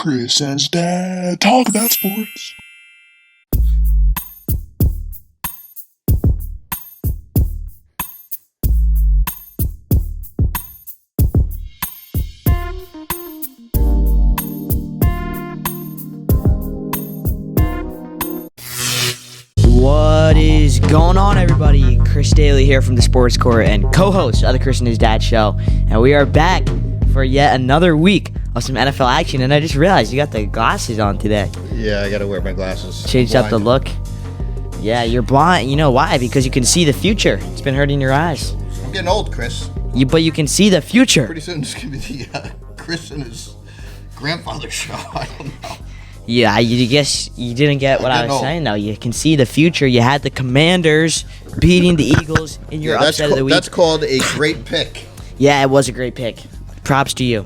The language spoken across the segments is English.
Chris and his dad talk about sports. What is going on, everybody? Chris Dailey here from the Sports Court and co-host of the Chris and his dad show, and we are back for yet another week of some NFL action. And I just realized you got the glasses on today. Yeah, I gotta wear my glasses. Changed up the look. Yeah, you're blind. You know why? Because you can see the future. It's been hurting your eyes. I'm getting old, Chris. But you can see the future. Pretty soon it's gonna be the Chris and his grandfather show. I don't know. Yeah, you guess you didn't get what I was saying, though. You can see the future. You had the Commanders beating the Eagles in your upset of the week. That's called a great pick. Yeah, it was a great pick. Props to you.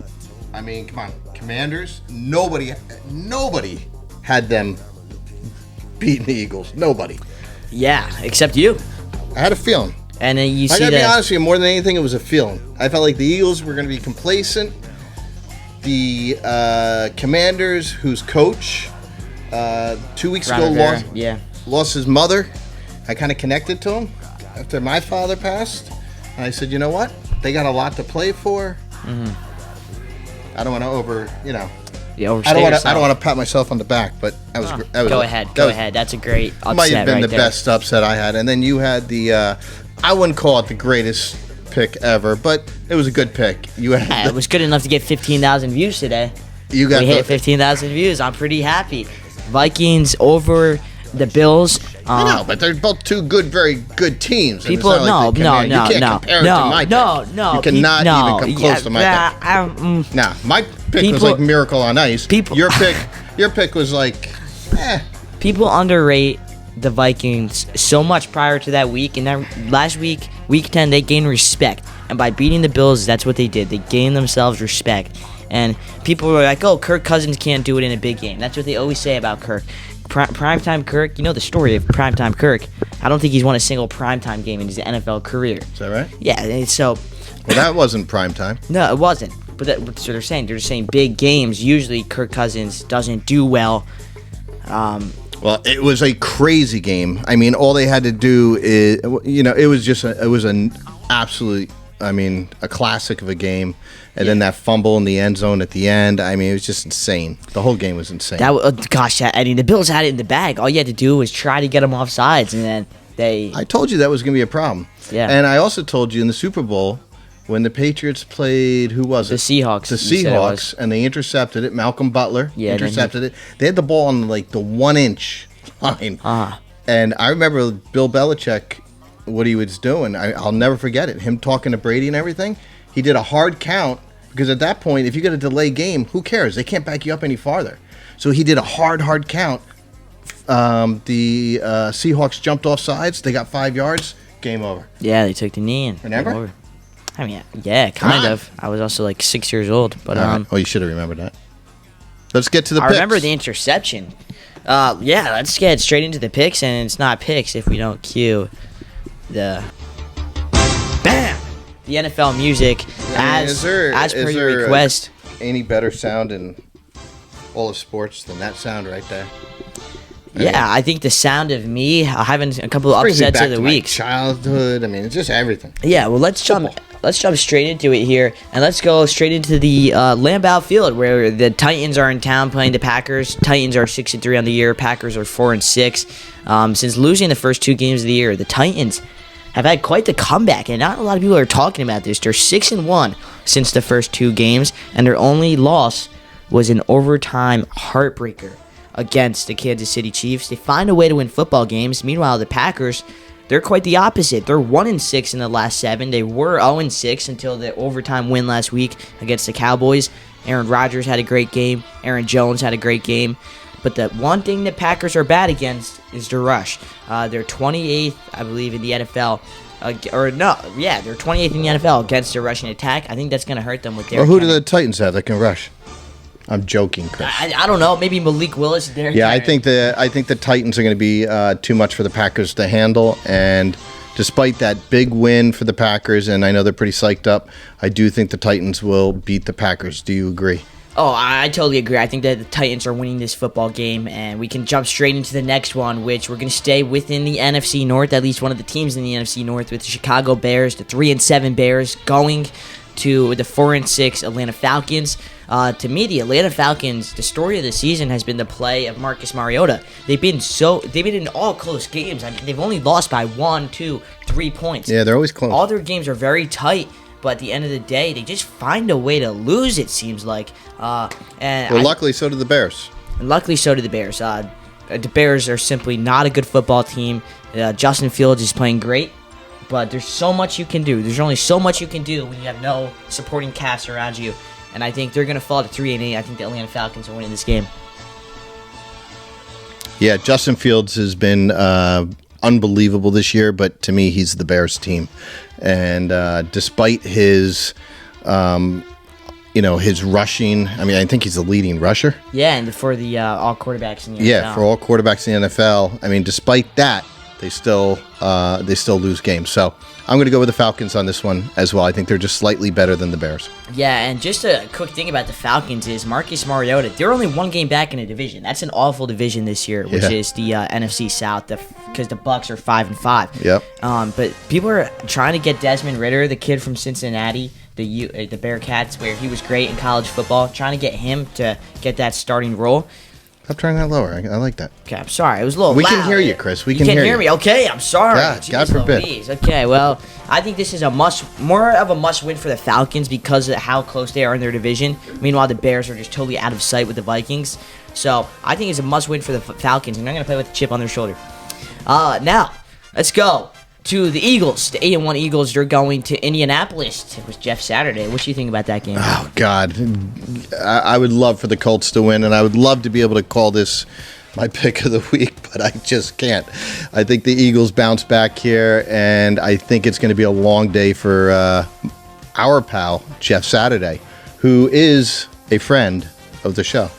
I mean, come on. Commanders, nobody had them beating the Eagles. Nobody. Yeah, except you. I had a feeling. And then you see I gotta be honest with you, more than anything, it was a feeling. I felt like the Eagles were gonna be complacent. The Commanders, whose coach 2 weeks ago lost his mother. I kind of connected to him after my father passed. And I said, you know what? They got a lot to play for. Mm-hmm. I don't want to I don't want to pat myself on the back, but that was Go ahead. That's a great upset. Might have been right the best upset I had. And then you had the I wouldn't call it the greatest pick ever, but it was a good pick. It was good enough to get 15,000 views today. We hit 15,000 views. I'm pretty happy. Vikings over the Bills. I know, but they're both two very good teams. People, no. You can't compare it to my pick. No. You cannot even come close to my pick. Nah, my pick was like Miracle on Ice. Your pick was like, People underrate the Vikings so much prior to that week, and then last week, week 10, they gained respect, and by beating the Bills, that's what they did. They gained themselves respect, and people were like, oh, Kirk Cousins can't do it in a big game. That's what they always say about Kirk. Primetime Kirk, you know the story of Primetime Kirk. I don't think he's won a single primetime game in his NFL career. Is that right? Yeah, and so... Well, that wasn't primetime. No, it wasn't, but that's what they're saying. They're saying big games, usually Kirk Cousins doesn't do well. Well, it was a crazy game. I mean, all they had to do is, it was an absolute, a classic of a game. And then that fumble in the end zone at the end. I mean, it was just insane. The whole game was insane. The Bills had it in the bag. All you had to do was try to get them off sides, and then they... I told you that was going to be a problem. Yeah. And I also told you in the Super Bowl, when the Patriots played, who was it? The Seahawks. The Seahawks, and they intercepted it. Malcolm Butler intercepted it. They had the ball on the 1-inch line. And I remember Bill Belichick, what he was doing. I'll never forget it. Him talking to Brady and everything. He did a hard count, because at that point, if you get a delay game, who cares? They can't back you up any farther. So he did a hard count. The Seahawks jumped off sides. They got 5 yards. Game over. Yeah, they took the knee and remember? I mean, yeah, kind of. I was also 6 years old, but Oh, you should have remembered that. Let's get to the picks. I remember the interception. Let's get straight into the picks, and it's not picks if we don't cue the bam, the NFL music as per your request. Any better sound in all of sports than that sound right there? I think the sound of me having a couple of upsets of the week. Childhood. I mean, it's just everything. Yeah, well, let's jump straight into it here, and let's go straight into the Lambeau Field, where the Titans are in town playing the Packers. Titans are 6-3 on the year. Packers are 4-6. Since losing the first 2 games of the year, the Titans have had quite the comeback, and not a lot of people are talking about this. They're 6-1 since the first 2 games, and their only loss was an overtime heartbreaker against the Kansas City Chiefs. They find a way to win football games. Meanwhile, the Packers, they're quite the opposite. They're 1-6 in the last 7. They were 0-6 until the overtime win last week against the Cowboys. Aaron Rodgers had a great game. Aaron Jones had a great game. But the one thing that Packers are bad against is the rush. They're 28th, I believe, in the NFL. They're 28th in the NFL against the rushing attack. I think that's going to hurt them with their... Well, who do the Titans have that can rush? I'm joking, Chris. I don't know. Maybe Malik Willis. I think the Titans are going to be too much for the Packers to handle. And despite that big win for the Packers, and I know they're pretty psyched up, I do think the Titans will beat the Packers. Do you agree? Oh, I totally agree. I think that the Titans are winning this football game, and we can jump straight into the next one, which we're going to stay within the NFC North, at least one of the teams in the NFC North, with the Chicago Bears, the 3-7 Bears, going to the 4-6 Atlanta Falcons. To me, the Atlanta Falcons, the story of the season has been the play of Marcus Mariota. They've been in all close games. I mean, they've only lost by 1, 2, 3 points. Yeah, they're always close. All their games are very tight. But at the end of the day, they just find a way to lose, it seems like. Luckily, so did the Bears. And luckily, so did the Bears. The Bears are simply not a good football team. Justin Fields is playing great, but there's so much you can do. There's only so much you can do when you have no supporting cast around you. And I think they're going to fall to 3-8. I think the Atlanta Falcons are winning this game. Yeah, Justin Fields has been unbelievable this year, but to me, he's the Bears team. And despite his, his rushing, I mean, I think he's the leading rusher. Yeah, and for the all quarterbacks in the NFL. Yeah, for all quarterbacks in the NFL. I mean, despite that, they still lose games. So I'm going to go with the Falcons on this one as well. I think they're just slightly better than the Bears. Yeah, and just a quick thing about the Falcons is Marcus Mariota, they're only one game back in a division. That's an awful division this year, which is the NFC South, because the Bucs are 5-5. Yep. But people are trying to get Desmond Ridder, the kid from Cincinnati, the Bearcats, where he was great in college football, trying to get him to get that starting role. Stop trying that lower. I like that. Okay, I'm sorry. It was a little loud. We can hear you, Chris. We can hear me. Okay, I'm sorry. God forbid. Louise. Okay, well, I think this is more of a must-win for the Falcons because of how close they are in their division. Meanwhile, the Bears are just totally out of sight with the Vikings. So I think it's a must-win for the Falcons, and they're going to play with a chip on their shoulder. Now, let's go to the Eagles. The 8-1 Eagles, they're going to Indianapolis with Jeff Saturday. What do you think about that game? Oh, God. I would love for the Colts to win, and I would love to be able to call this my pick of the week, but I just can't. I think the Eagles bounce back here, and I think it's going to be a long day for our pal, Jeff Saturday, who is a friend of the show.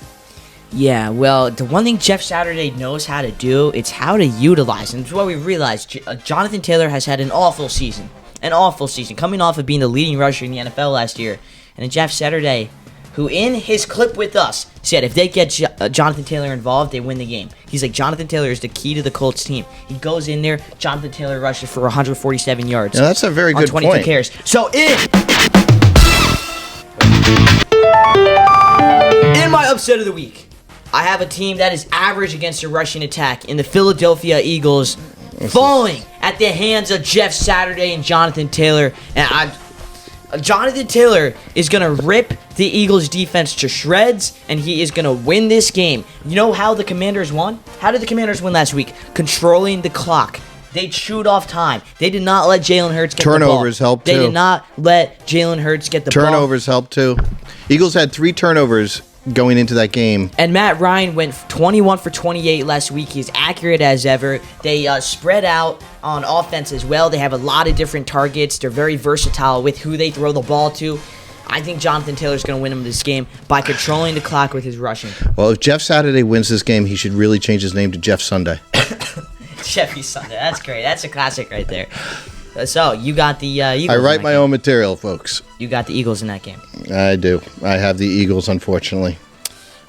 Yeah, well, the one thing Jeff Saturday knows how to do, it's how to utilize. And it's what we realized. Jonathan Taylor has had an awful season. Coming off of being the leading rusher in the NFL last year. And then Jeff Saturday, who in his clip with us, said if they get Jonathan Taylor involved, they win the game. He's like, Jonathan Taylor is the key to the Colts team. He goes in there, Jonathan Taylor rushes for 147 yards. Now, that's a very good point. 22 carries. So in my upset of the week, I have a team that is average against a rushing attack in the Philadelphia Eagles, falling at the hands of Jeff Saturday and Jonathan Taylor. And Jonathan Taylor is going to rip the Eagles' defense to shreds, and he is going to win this game. You know how the Commanders won? How did the Commanders win last week? Controlling the clock. They chewed off time. They did not let Jalen Hurts get the ball. Turnovers helped, too. They did not let Jalen Hurts get the ball. Turnovers helped, too. Eagles had 3 turnovers going into that game. And Matt Ryan went 21 for 28 last week. He's accurate as ever. They spread out on offense as well. They have a lot of different targets. They're very versatile with who they throw the ball to. I think Jonathan Taylor's going to win him this game by controlling the clock with his rushing. Well, if Jeff Saturday wins this game, he should really change his name to Jeff Sunday. Jeffy Sunday. That's great. That's a classic right there. So, you got the Eagles. I write my own material, folks. You got the Eagles in that game. I do. I have the Eagles, unfortunately.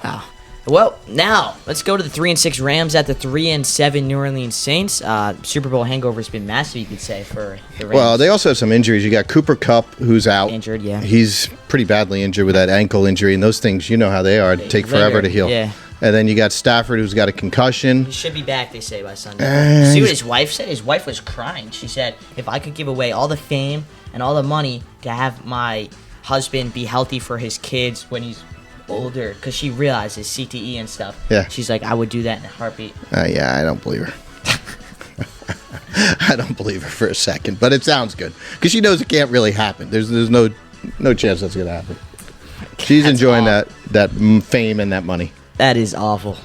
Wow. Well, now, let's go to the 3-6 Rams at the 3-7 New Orleans Saints. Super Bowl hangover has been massive, you could say, for the Rams. Well, they also have some injuries. You got Cooper Kupp, who's out. Injured, yeah. He's pretty badly injured with that ankle injury, and those things, you know how they are. Take forever to heal. Yeah. And then you got Stafford, who's got a concussion. He should be back, they say, by Sunday. See what his wife said? His wife was crying. She said, if I could give away all the fame and all the money to have my husband be healthy for his kids when he's older, because she realizes CTE and stuff. Yeah. She's like, I would do that in a heartbeat. Yeah, I don't believe her. I don't believe her for a second, but it sounds good because she knows it can't really happen. There's no chance that's going to happen. She's enjoying that fame and that money. That is awful.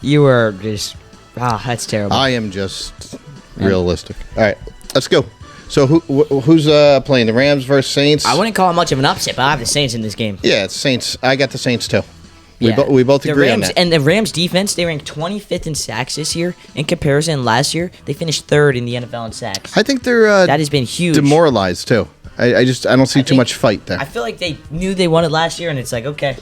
You are just... that's terrible. I am just realistic. All right, let's go. So who's playing, the Rams versus Saints? I wouldn't call it much of an upset, but I have the Saints in this game. Yeah, it's Saints. I got the Saints too. Yeah. We both agree on that. And the Rams defense, they ranked 25th in sacks this year. In comparison, last year, they finished 3rd in the NFL in sacks. I think they're that has been huge. Demoralized too. I don't see too much fight there. I feel like they knew they won it last year, and it's like, okay,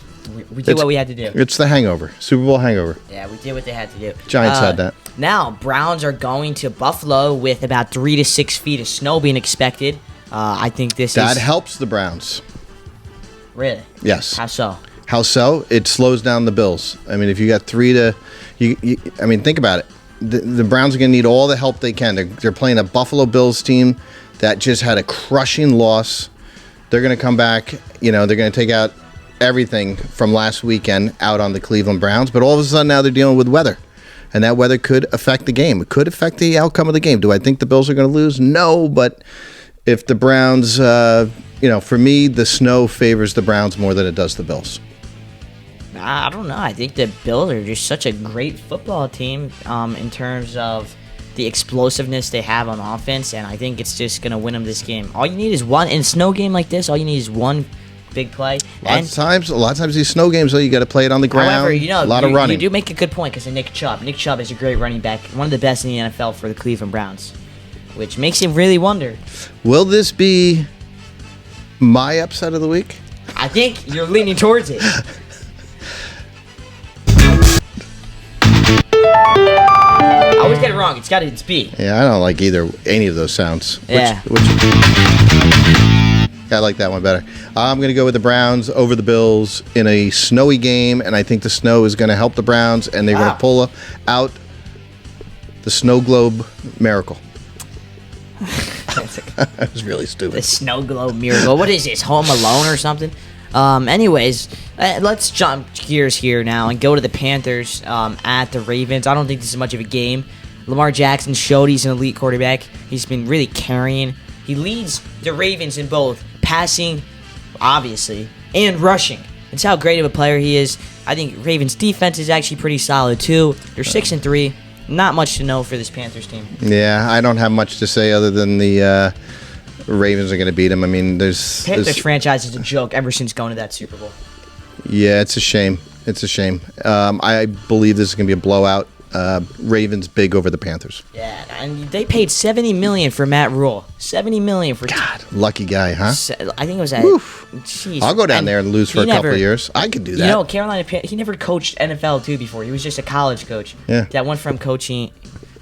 We did what we had to do. It's the hangover. Super Bowl hangover. Yeah, we did what they had to do. Giants had that. Now, Browns are going to Buffalo with about 3 to 6 feet of snow being expected. I think that helps the Browns. Really? Yes. How so? How so? It slows down the Bills. I mean, if you got 3 to... I mean, think about it. The Browns are going to need all the help they can. They're playing a Buffalo Bills team that just had a crushing loss. They're going to come back. They're going to take out everything from last weekend out on the Cleveland Browns. But all of a sudden now they're dealing with weather. And that weather could affect the game. It could affect the outcome of the game. Do I think the Bills are going to lose? No, but if the Browns, for me, the snow favors the Browns more than it does the Bills. I don't know. I think the Bills are just such a great football team in terms of the explosiveness they have on offense, and I think it's just going to win them this game. All you need is one, in a snow game like this, all you need is one big play. A lot of times these snow games, though, you got to play it on the ground. However, a lot of running. You do make a good point because of Nick Chubb. Nick Chubb is a great running back, one of the best in the NFL for the Cleveland Browns, which makes you really wonder. Will this be my upset of the week? I think you're leaning towards it. I always get it wrong. It's B. Yeah, I don't like any of those sounds. Yeah. I like that one better. I'm going to go with the Browns over the Bills in a snowy game, and I think the snow is going to help the Browns, and they're going to pull out the snow globe miracle. That was really stupid. The snow globe miracle. What is this, Home Alone or something? Anyways, let's jump gears here now and go to the Panthers at the Ravens. I don't think this is much of a game. Lamar Jackson showed he's an elite quarterback. He's been really carrying. He leads the Ravens in both passing, obviously, and rushing. That's how great of a player he is. I think Ravens' defense is actually pretty solid, too. They're 6-3. Not much to know for this Panthers team. Yeah, I don't have much to say other than the Ravens are going to beat them. I mean, Panthers franchise is a joke ever since going to that Super Bowl. Yeah, it's a shame. It's a shame. I believe this is going to be a blowout. Ravens big over the Panthers. Yeah, and they paid $70 million for Matt Rule. $70 million for God, lucky guy, huh? I think it was at. Geez. I'll go down there and lose for a couple of years. I could do that. Carolina. He never coached NFL too before. He was just a college coach. Yeah. That went from coaching.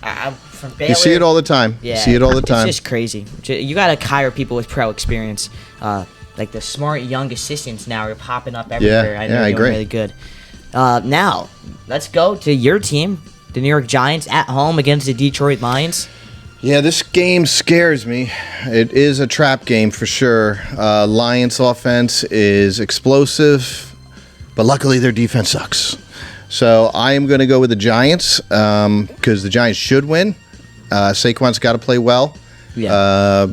From Baylor. You see it all the time. Yeah, you see it all the time. It's just crazy. You got to hire people with pro experience. Like the smart young assistants now are popping up everywhere. Yeah, I know I agree. Really good. Now let's go to your team, the New York Giants, at home against the Detroit Lions. Yeah, this game scares me. It is a trap game for sure. Lions offense is explosive, but luckily their defense sucks. So I am going to go with the Giants because the Giants should win. Saquon's got to play well. Yeah.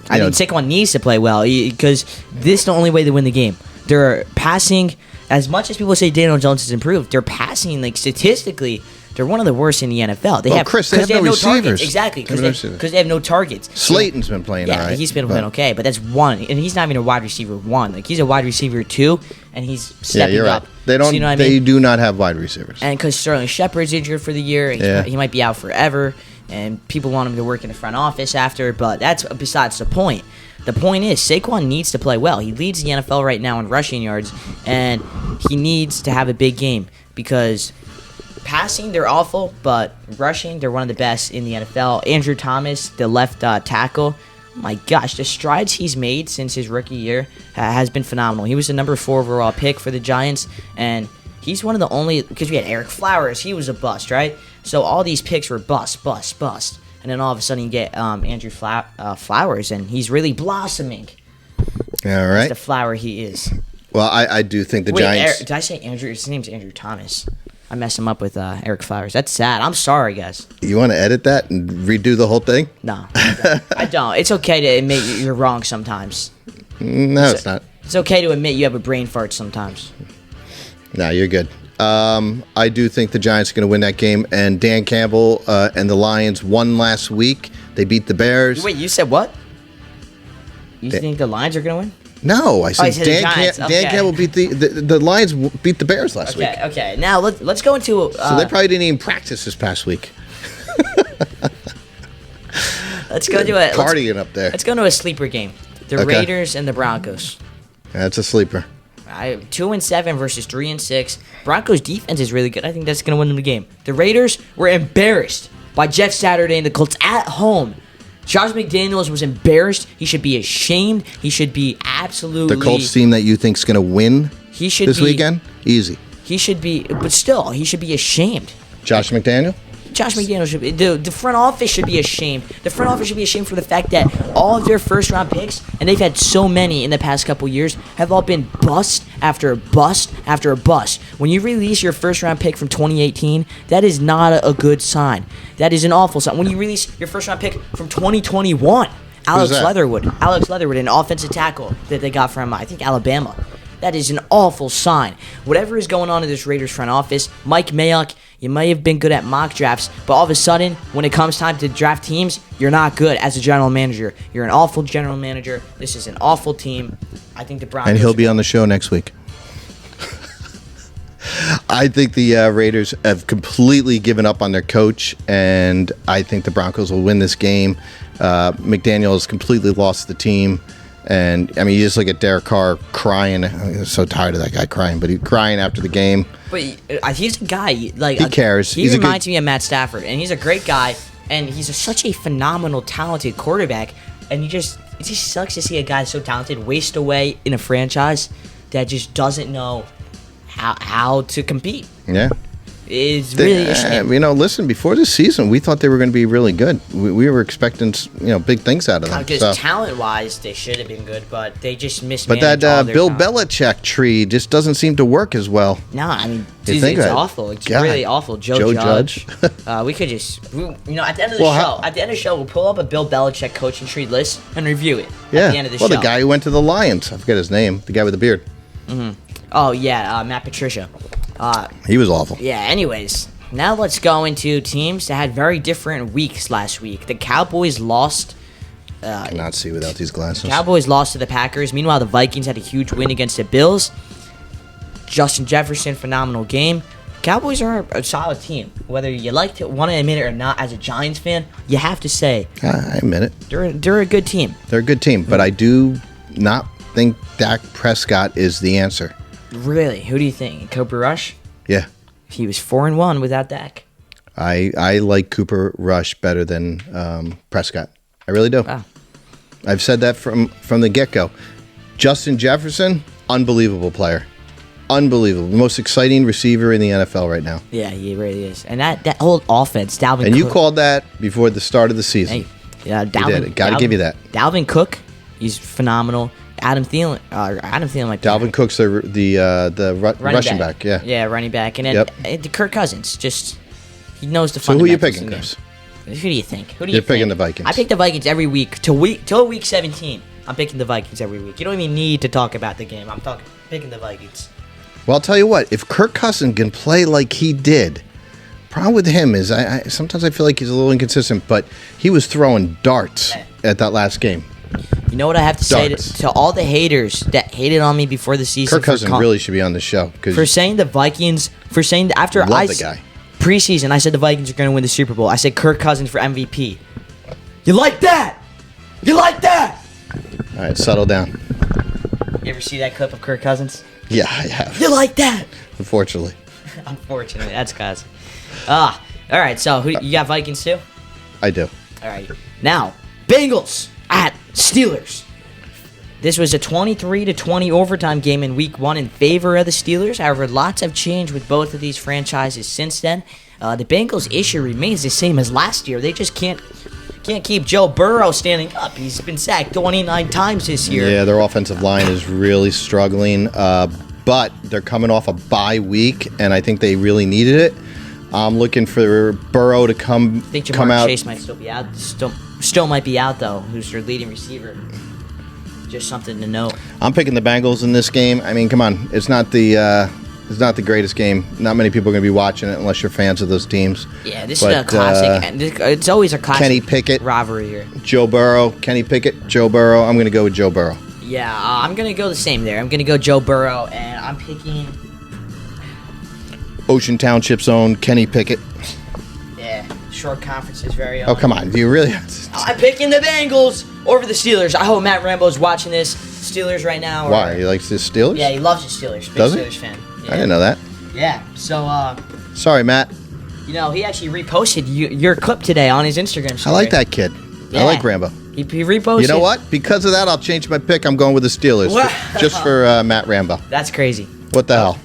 I think Saquon needs to play well because this is the only way to win the game. They're passing, as much as people say Daniel Jones has improved, they're passing, like, statistically, they're one of the worst in the NFL. They have no receivers. Targets. Exactly, because they have no targets. Slayton's been playing all right. He's been playing okay, but that's one, and he's not even a wide receiver 1. Like, he's a wide receiver 2, and he's stepping up. Right. They don't. So, you know what they I mean? do not have wide receivers. And because Sterling Shepard's injured for the year, he might be out forever, and people want him to work in the front office after, but that's besides the point. The point is, Saquon needs to play well. He leads the NFL right now in rushing yards, and he needs to have a big game because passing, they're awful, but rushing, they're one of the best in the NFL. Andrew Thomas, the left tackle, oh my gosh, the strides he's made since his rookie year has been phenomenal. He was the number 4 overall pick for the Giants, and he's one of the only, because we had Eric Flowers, he was a bust, right? So all these picks were bust. And then all of a sudden you get Andrew Flowers, and he's really blossoming. All right. That's the flower he is. Well, I do think the Giants... Did I say Andrew? His name's Andrew Thomas. I messed him up with Eric Flowers. That's sad. I'm sorry, guys. You want to edit that and redo the whole thing? No, I don't. It's okay to admit you're wrong sometimes. No, it's not. It's okay to admit you have a brain fart sometimes. No, you're good. I do think the Giants are going to win that game, and Dan Campbell and the Lions won last week. They beat the Bears. Wait, you said what? You think the Lions are going to win? No, I said Dan Campbell beat the Lions beat the Bears last week. Okay. Now let's go into. So they probably didn't even practice this past week. Let's go to partying up there. Let's go to a sleeper game. The Raiders and the Broncos. That's a sleeper. 2-7 versus 3-6. Broncos defense is really good. I think that's going to win them the game. The Raiders were embarrassed by Jeff Saturday and the Colts at home. Josh McDaniels was embarrassed. He should be ashamed. He should be absolutely... The Colts team that you think is going to win this weekend? Easy. He should be... But still, he should be ashamed. Josh McDaniel should be... The front office should be ashamed. The front office should be ashamed for the fact that all of their first-round picks, and they've had so many in the past couple years, have all been bust after bust after bust. When you release your first-round pick from 2018, that is not a good sign. That is an awful sign. When you release your first-round pick from 2021, Alex Leatherwood, an offensive tackle that they got from, I think, Alabama. That is an awful sign. Whatever is going on in this Raiders front office, Mike Mayock, you may have been good at mock drafts, but all of a sudden, when it comes time to draft teams, you're not good as a general manager. You're an awful general manager. This is an awful team. I think the Broncos... And he'll be on the show next week. I think the Raiders have completely given up on their coach, and I think the Broncos will win this game. McDaniel has completely lost the team. And, I mean, you just look at Derek Carr crying. I'm so tired of that guy crying, but he's crying after the game. But he's a guy, like... He cares. He reminds me of Matt Stafford, and he's a great guy, and he's such a phenomenal, talented quarterback, and it just sucks to see a guy so talented waste away in a franchise that just doesn't know how to compete. Yeah. It's really a shame. Listen, before this season, we thought they were going to be really good. We were expecting, big things out of them. Because talent-wise, they should have been good, but they just mismanaged. But that Bill talent. Belichick tree just doesn't seem to work as well. No, I mean, it's awful. It's really awful. Joe Judge. We could just, at the end of the show, we'll pull up a Bill Belichick coaching tree list and review it. At the end of the show. The guy who went to the Lions, I forget his name, the guy with the beard. Mm-hmm. Oh yeah, Matt Patricia. He was awful. Yeah, anyways, now let's go into teams that had very different weeks last week. The Cowboys lost. I cannot see without these glasses. Cowboys lost to the Packers. Meanwhile, the Vikings had a huge win against the Bills. Justin Jefferson, phenomenal game. Cowboys are a solid team. Whether you want to admit it or not, as a Giants fan, you have to say. I admit it. They're a good team. They're a good team, but I do not think Dak Prescott is the answer. Really? Who do you think? Cooper Rush? Yeah. He was 4-1 without Dak. I like Cooper Rush better than Prescott. I really do. Wow. I've said that from the get-go. Justin Jefferson, unbelievable player. Unbelievable. The most exciting receiver in the NFL right now. Yeah, he really is. And that whole offense, Dalvin Cook. And you called that before the start of the season. Hey, yeah, Dalvin. You did it. Got to give you that. Dalvin Cook, he's phenomenal. Adam Thielen might be Dalvin Cook's the rushing back. Yeah. Yeah, running back. And then Kirk Cousins, he knows the fundamentals. So who are you picking, Chris? Who do you think? You're picking the Vikings. I pick the Vikings every week till week 17. I'm picking the Vikings every week. You don't even need to talk about the game. I'm picking the Vikings. Well, I'll tell you what. If Kirk Cousins can play like he did, problem with him is sometimes I feel like he's a little inconsistent, but he was throwing darts at that last game. You know what I have to say to all the haters that hated on me before the season? Kirk Cousins really should be on the show. For saying the Vikings, after preseason, I said the Vikings are going to win the Super Bowl. I said Kirk Cousins for MVP. You like that? You like that? All right, settle down. You ever see that clip of Kirk Cousins? Yeah, I have. You like that? Unfortunately. Unfortunately, that's Cousins. All right, so you got Vikings too? I do. All right. Now, Bengals at Steelers. This was a 23-20 overtime game in Week 1 in favor of the Steelers. However, lots have changed with both of these franchises since then. The Bengals' issue remains the same as last year. They just can't keep Joe Burrow standing up. He's been sacked 29 times this year. Yeah, their offensive line is really struggling, but they're coming off a bye week, and I think they really needed it. I'm looking for Burrow to come out. I think Jamar Chase might still be out. Still might be out, though, who's their leading receiver. Just something to note. I'm picking the Bengals in this game. I mean, come on. It's not the greatest game. Not many people are going to be watching it unless you're fans of those teams. Yeah, this is a classic. It's always a classic Kenny Pickett, rivalry here. Joe Burrow. Kenny Pickett, Joe Burrow. I'm going to go with Joe Burrow. Yeah, I'm going to go the same there. I'm going to go Joe Burrow, and I'm picking... Ocean Township's own Kenny Pickett. Yeah, short conference is very... Oh, come on. Do you really... I'm picking the Bengals over the Steelers. I hope Matt Rambo's watching this. Steelers right now. Why? He likes the Steelers? Yeah, he loves the Steelers. Big Does he? Steelers fan. Yeah. I didn't know that. Yeah. So, Sorry, Matt. he actually reposted your clip today on his Instagram story. I like that kid. Yeah. I like Rambo. He reposted. You know what? Because of that, I'll change my pick. I'm going with the Steelers. Just for Matt Rambo. That's crazy. What the hell?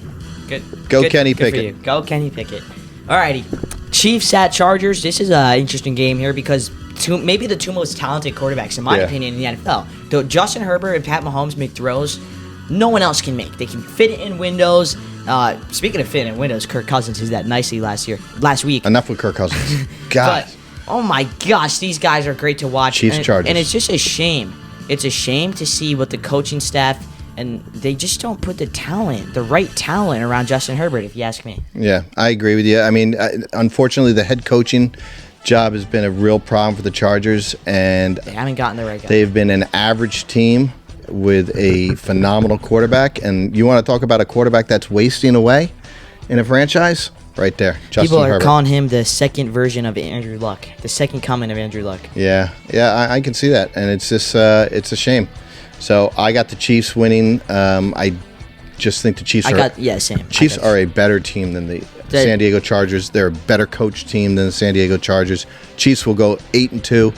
Good. Go Good, Kenny good for Pickett. you. Go Kenny Pickett. Alrighty. Chiefs at Chargers. This is an interesting game here because maybe the two most talented quarterbacks, in my opinion, in the NFL. Though Justin Herbert and Pat Mahomes make throws no one else can make. They can fit it in windows. Speaking of fitting in windows, Kirk Cousins did that nicely last week. Enough with Kirk Cousins. God. But, oh my gosh, these guys are great to watch. Chiefs Chargers. And it's just a shame. It's a shame to see what the coaching staff, and they just don't put the right talent around Justin Herbert, if you ask me. Yeah, I agree with you. I mean, unfortunately, the head coaching job has been a real problem for the Chargers, and They haven't gotten the right guy. they've been an average team with a phenomenal quarterback. And you want to talk about a quarterback that's wasting away in a franchise? Right there, Justin People are Herbert. calling him the second version of Andrew Luck, the second coming of Andrew Luck. Yeah, I can see that, and it's just it's a shame. So I got the Chiefs winning. I just think the Chiefs Same. Chiefs are a better team than the San Diego Chargers. They're a better coach team than the San Diego Chargers. Chiefs will go 8-2.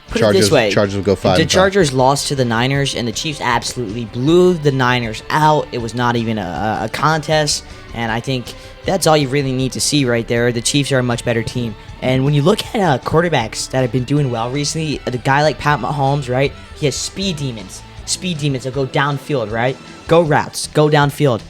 Put it this way. Chargers will go 5-5. The Chargers lost to the Niners, and the Chiefs absolutely blew the Niners out. It was not even a contest, and I think that's all you really need to see right there. The Chiefs are a much better team. And when you look at quarterbacks that have been doing well recently, a guy like Pat Mahomes, right? He has speed demons. Speed demons that go downfield, right? Go routes, go downfield.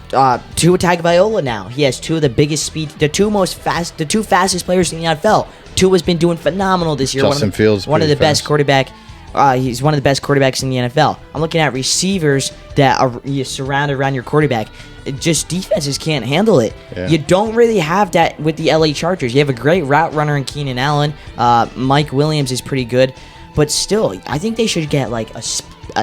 Tua Tagovailoa now. He has two of the biggest speed, the two fastest players in the NFL. Tua's been doing phenomenal this year. Justin Fields, one of the best fast. quarterback. He's one of the best quarterbacks in the NFL. I'm looking at receivers that are surrounded around your quarterback. Just defenses can't handle it. Yeah. You don't really have that with the LA Chargers. You have a great route runner in Keenan Allen. Mike Williams is pretty good. But still, I think they should get like a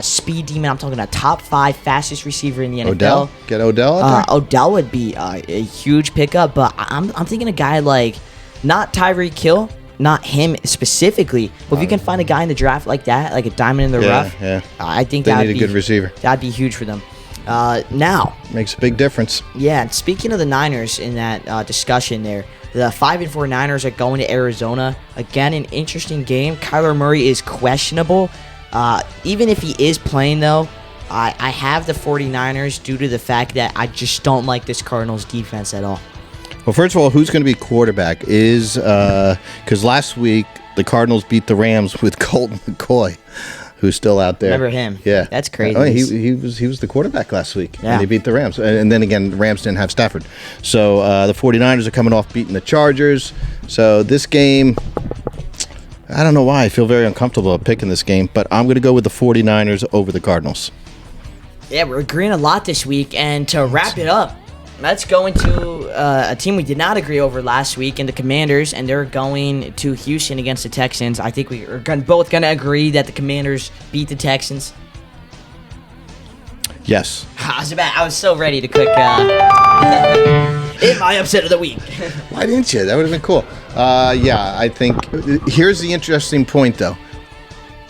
speed demon. I'm talking a top 5 fastest receiver in the NFL. Odell? Get Odell out there? Odell would be a huge pickup, but I'm thinking a guy like, not Tyreek Hill, not him specifically, but if you can find a guy in the draft like that, like a diamond in the rough, I think they need a good receiver. That'd be huge for them. Now, makes a big difference. Yeah, and speaking of the Niners in that discussion there, the 5-4 Niners are going to Arizona. Again, an interesting game. Kyler Murray is questionable. Even if he is playing, though, I have the 49ers due to the fact that I just don't like this Cardinals defense at all. Well, first of all, who's going to be quarterback is because last week the Cardinals beat the Rams with Colt McCoy, who's still out there. Remember him? Yeah, That's crazy. Oh, he was the quarterback last week, Yeah. and they beat the Rams. And then again, the Rams didn't have Stafford, so the 49ers are coming off beating the Chargers. So this game, I don't know why I feel very uncomfortable about picking this game, but I'm going to go with the 49ers over the Cardinals. Yeah, we're agreeing a lot this week, and to wrap it up, let's go into a team we did not agree over last week, and the Commanders, and they're going to Houston against the Texans. I think we are both going to agree that the Commanders beat the Texans. Yes. I was so ready to click in my upset of the week. Why didn't you? That would have been cool. Yeah, I think here's the interesting point, though.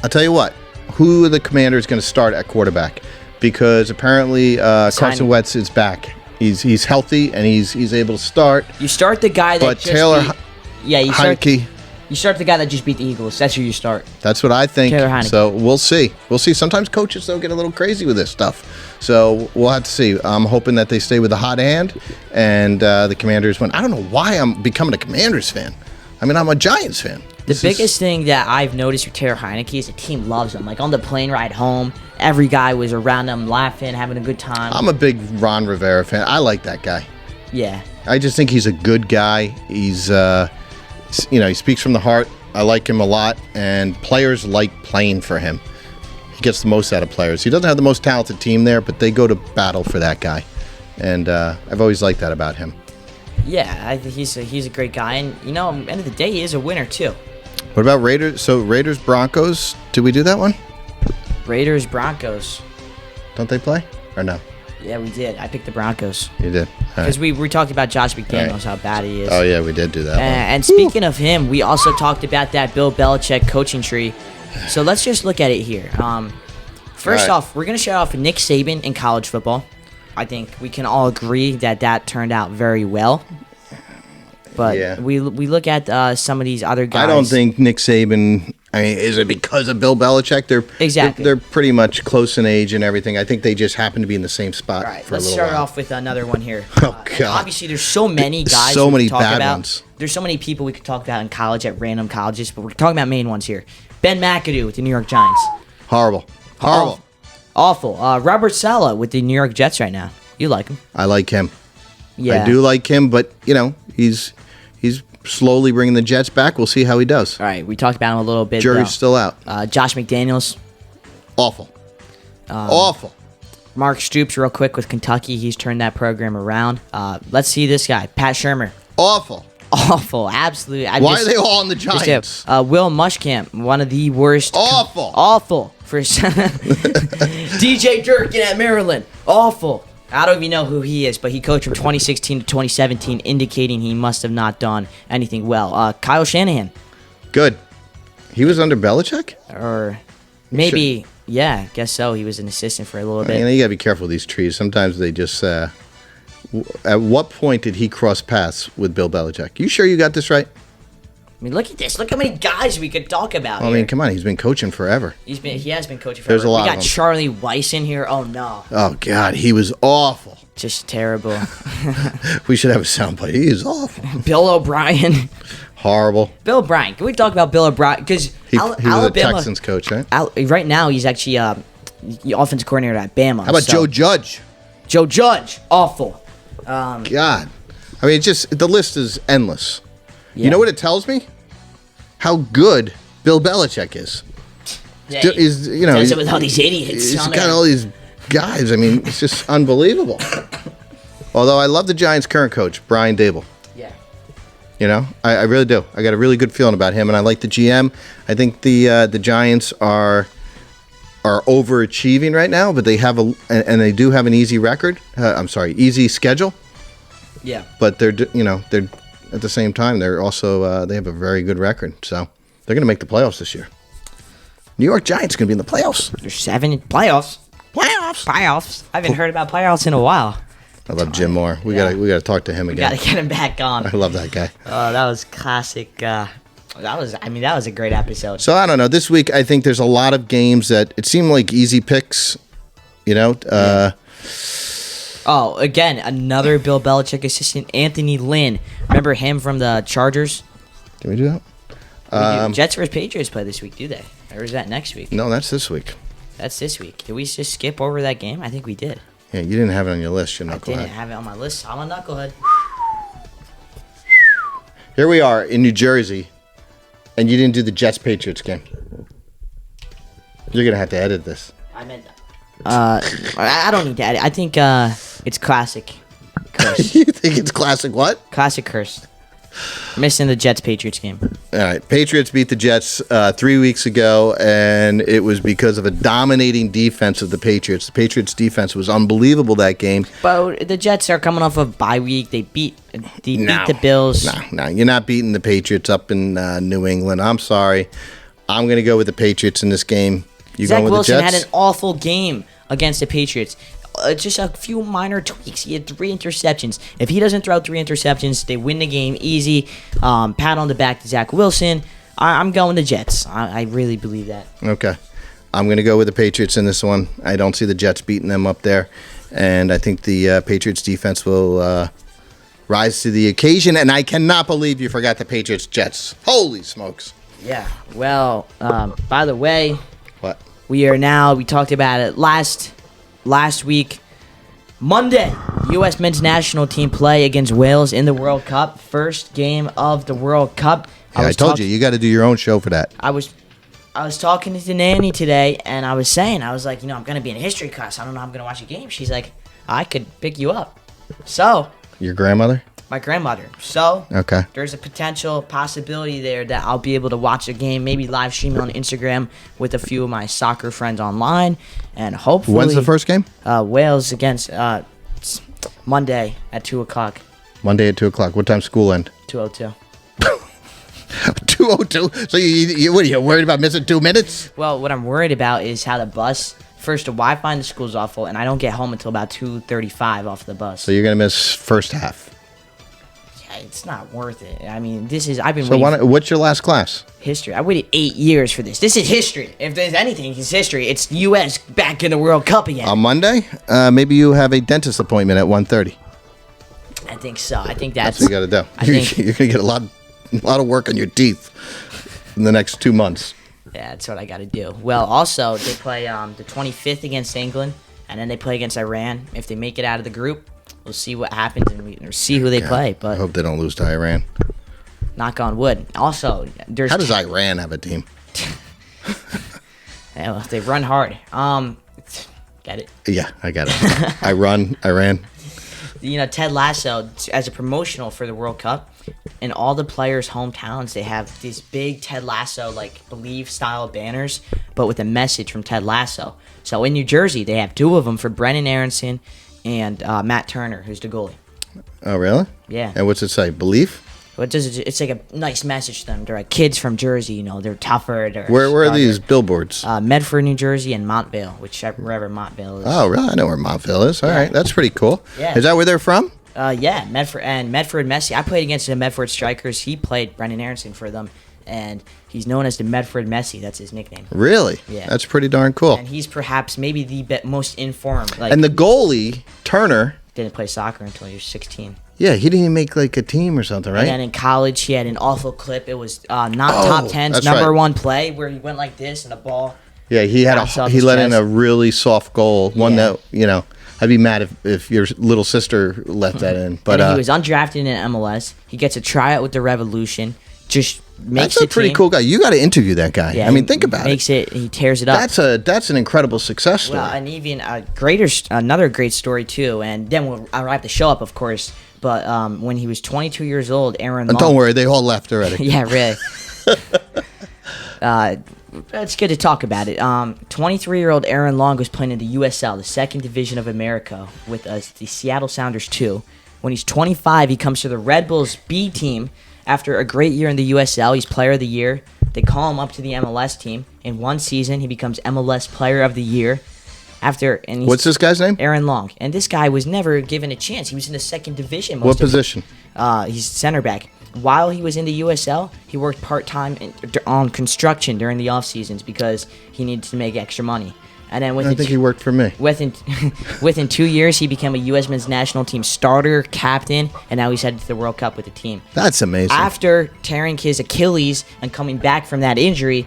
I'll tell you what. Who are the Commanders going to start at quarterback? Because apparently Carson Wentz is back. He's healthy and he's able to start. You start the guy that But just Taylor Heineke. Heineke. You start the guy that just beat the Eagles. That's who you start. That's what I think. Taylor Heineke. So we'll see. We'll see. Sometimes coaches though get a little crazy with this stuff. So we'll have to see. I'm hoping that they stay with the hot hand and the Commanders win. I don't know why I'm becoming a Commanders fan. I mean, I'm a Giants fan. The biggest thing that I've noticed with Taylor Heineke is the team loves him. Like on the plane ride home, every guy was around him laughing, having a good time. I'm a big Ron Rivera fan. I like that guy. Yeah. I just think he's a good guy. He's, he speaks from the heart. I like him a lot, and players like playing for him. He gets the most out of players. He doesn't have the most talented team there, but they go to battle for that guy, and I've always liked that about him. Yeah, I think he's a great guy, and at the end of the day, he is a winner too. What about Raiders? So Raiders Broncos? Did we do that one? Raiders Broncos. Don't they play or no? Yeah, we did. I picked the Broncos You did. All because right. we talked about Josh McDaniels, Right. how bad he is. Oh yeah, we did do that one. And speaking of him, we also talked about that Bill Belichick coaching tree. So let's just look at it here. First right. off, we're going to start off with Nick Saban in college football. I think we can all agree that turned out very well. But we look at some of these other guys. I don't think Nick Saban. I mean, is it because of Bill Belichick? They're pretty much close in age and everything. I think they just happen to be in the same spot. All right, for a let's little start while. off with another one here. Oh God! Obviously, there's so many guys. So we many could talk bad about. ones. There's so many people we could talk about in college at random colleges, but we're talking about main ones here. Ben McAdoo with the New York Giants. Horrible. Awful. Robert Saleh with the New York Jets right now. You like him? I like him. Yeah. I do like him, but he's slowly bringing the Jets back. We'll see how he does. All right, we talked about him a little bit. Jury's still out. Josh McDaniels. Awful. Awful. Mark Stoops, real quick, with Kentucky. He's turned that program around. Let's see this guy, Pat Shurmur. Awful. Absolutely. Why are they all on the Giants? Will Muschamp, one of the worst. Awful. For DJ Durkin at Maryland. Awful. I don't even know who he is, but he coached from 2016 to 2017, indicating he must have not done anything well. Kyle Shanahan. Good. He was under Belichick? Or maybe, yeah, I guess so. He was an assistant for a little bit. You got to be careful with these trees. Sometimes they just... at what point did he cross paths with Bill Belichick? You sure you got this right? I mean, look at this. Look how many guys we could talk about. I mean, come on. He's been coaching forever. He has been coaching forever. There's a lot We of got them. Charlie Weiss in here. Oh no. Oh God, he was awful. Just terrible. We should have a soundbite. He is awful. Bill O'Brien. Horrible. Bill O'Brien. Can we talk about Bill O'Brien? Because He was a Texans coach, right? Right now, he's actually the offensive coordinator at Bama. How about Joe Judge? Joe Judge. Awful. God. I mean, it's just the list is endless. Yeah. You know what it tells me? How good Bill Belichick is. Yeah, Does it with all these idiots. He's got all these guys. I mean, it's just unbelievable. Although I love the Giants' current coach, Brian Daboll. Yeah. I really do. I got a really good feeling about him, and I like the GM. I think the Giants are overachieving right now, but they have they do have an easy record. Easy schedule. Yeah. But they're at the same time they're also they have a very good record, so they're going to make the playoffs this year. New York Giants going to be in the playoffs. There's 7 playoffs. Playoffs. I haven't heard about playoffs in a while. I love Jim Moore. We gotta talk to him again. Got to get him back on. I love that guy. Oh, that was classic. That was a great episode. So I don't know. This week I think there's a lot of games that it seemed like easy picks. Oh, again, another Bill Belichick assistant, Anthony Lynn. Remember him from the Chargers? Can we do that? Jets vs. Patriots play this week, do they? Or is that next week? No, that's this week. That's this week. Did we just skip over that game? I think we did. Yeah, you didn't have it on your list, you knucklehead. I didn't have it on my list. I'm a knucklehead. Here we are in New Jersey, and you didn't do the Jets-Patriots game. You're going to have to edit this. I meant... I don't need to edit. I think it's classic curse. You think it's classic what? Classic curse. Missing the Jets-Patriots game. All right. Patriots beat the Jets 3 weeks ago, and it was because of a dominating defense of the Patriots. The Patriots' defense was unbelievable that game. But the Jets are coming off of bye week. They beat the Bills. No, you're not beating the Patriots up in New England. I'm sorry. I'm going to go with the Patriots in this game. You Zach going with Wilson the Jets? had an awful game against the Patriots. Just a few minor tweaks. He had 3 interceptions. If he doesn't throw 3 interceptions, they win the game easy. Pat on the back to Zach Wilson. I'm going the Jets. I really believe that. Okay. I'm going to go with the Patriots in this one. I don't see the Jets beating them up there. And I think the Patriots defense will rise to the occasion. And I cannot believe you forgot the Patriots Jets. Holy smokes. Yeah. Well, by the way, What? we talked about it last week. Monday, U.S. men's national team play against Wales in the World Cup. First game of the World Cup. Yeah, I told you got to do your own show for that. I was talking to the nanny today, and I was like, I'm going to be in a history class. I don't know how I'm going to watch a game. She's like, I could pick you up. So, Your grandmother? my grandmother. So, Okay. there's a potential possibility there that I'll be able to watch a game, maybe live stream it on Instagram with a few of my soccer friends online, and hopefully... When's the first game? Wales against Monday at 2 o'clock. Monday at 2 o'clock. What time school end? 2:02. 2:02. So what are you worried about missing 2 minutes? Well, what I'm worried about is how the bus. First, the Wi-Fi in the school is awful, and I don't get home until about 2:35 off the bus. So you're gonna miss first half. Yeah, it's not worth it. I mean, I've been So waiting for what's your last class? history. I waited 8 years for this. This is history. If there's anything, it's history. It's U.S. back in the World Cup again. On Monday, maybe you have a dentist appointment at 1:30. I think so. I think That's what you got to do. You're gonna get a lot of work on your teeth in the next 2 months. Yeah, that's what I got to do. Well, also, they play the 25th against England, and then they play against Iran. If they make it out of the group, we'll see what happens and we'll see who they play. I But hope they don't lose to Iran. knock on wood. Also, there's... How does Iran have a team? Yeah, well, they run hard. Get it? Yeah, I got it. Iran. Ted Lasso, as a promotional for the World Cup, in all the players' hometowns, they have these big Ted Lasso, Believe style banners, but with a message from Ted Lasso. So in New Jersey, they have 2 of them for Brennan Aronson and Matt Turner, who's the goalie. Oh, really? Yeah. And what's it say? Belief? What does it? It's like a nice message to them. They're kids from Jersey, they're tougher. Where are these billboards? Medford, New Jersey, and Montvale, wherever Montvale is. Oh, really? I know where Montville is. All right, that's pretty cool. Yeah. Is that where they're from? Yeah, Medford Messi. I played against the Medford Strikers. He played Brendan Aronson for them, and he's known as the Medford Messi. That's his nickname. Really? Yeah. That's pretty darn cool. And he's perhaps maybe the most informed. And the goalie, Turner, didn't play soccer until he was 16. yeah, he didn't even make a team or something, right? And then in college, he had an awful clip. It was not top 10's number one play where he went like this and the ball. Yeah, he let in a really soft goal. One that I'd be mad if your little sister let that in. But he was undrafted in MLS. He gets a tryout with the Revolution. Just makes that's a pretty cool guy. You got to interview that guy. Yeah, I mean, think about it. He tears it up. That's an incredible success story. Well, and even another great story too. And then I'll wrap the show up, of course. But when he was 22 years old, Aaron Long. Don't worry, they all left already. Yeah, really. It's good to talk about it. 23-year-old Aaron Long was playing in the USL, the second division of America, with the Seattle Sounders 2. When he's 25, he comes to the Red Bulls B team. After a great year in the USL, he's Player of the Year. They call him up to the MLS team. In one season, he becomes MLS Player of the Year. What's this guy's name? Aaron Long. And this guy was never given a chance. He was in the second division. What position? He's center back. While he was in the USL, he worked part-time on construction during the off-seasons because he needed to make extra money. And then I think he worked for me. Within 2 years, he became a U.S. men's national team starter, captain, and now he's headed to the World Cup with the team. That's amazing. After tearing his Achilles and coming back from that injury,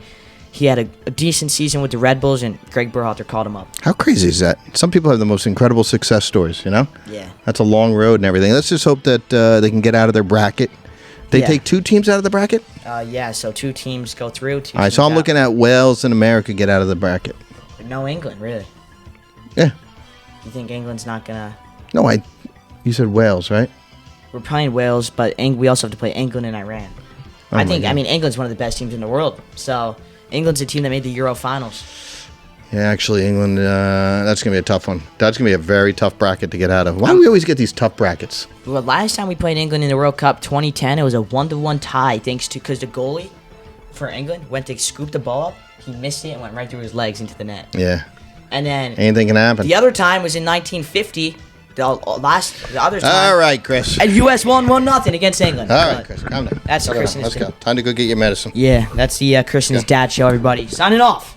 he had a decent season with the Red Bulls, and Greg Berhalter called him up. How crazy is that? Some people have the most incredible success stories, Yeah. That's a long road and everything. Let's just hope that they can get out of their bracket. They take 2 teams out of the bracket? Yeah, so 2 teams go through. All right, so I'm looking at Wales and America get out of the bracket. No England, really. Yeah. You think England's not going to... No, you said Wales, right? We're playing Wales, but we also have to play England and Iran. Oh I mean, England's one of the best teams in the world. So, England's a team that made the Euro finals. Yeah, actually, England, that's going to be a tough one. That's going to be a very tough bracket to get out of. Why do we always get these tough brackets? Well, last time we played England in the World Cup, 2010, it was a 1-1 tie, because the goalie for England went to scoop the ball up. He missed it and went right through his legs into the net. Yeah. And then... anything can happen. The other time was in 1950. The other time... All right, Chris. And U.S. won 1-0 against England. All right, Chris, calm down. That's Chris's... Let's go. Time to go get your medicine. Yeah, that's the Chris and his dad show, everybody. Signing off.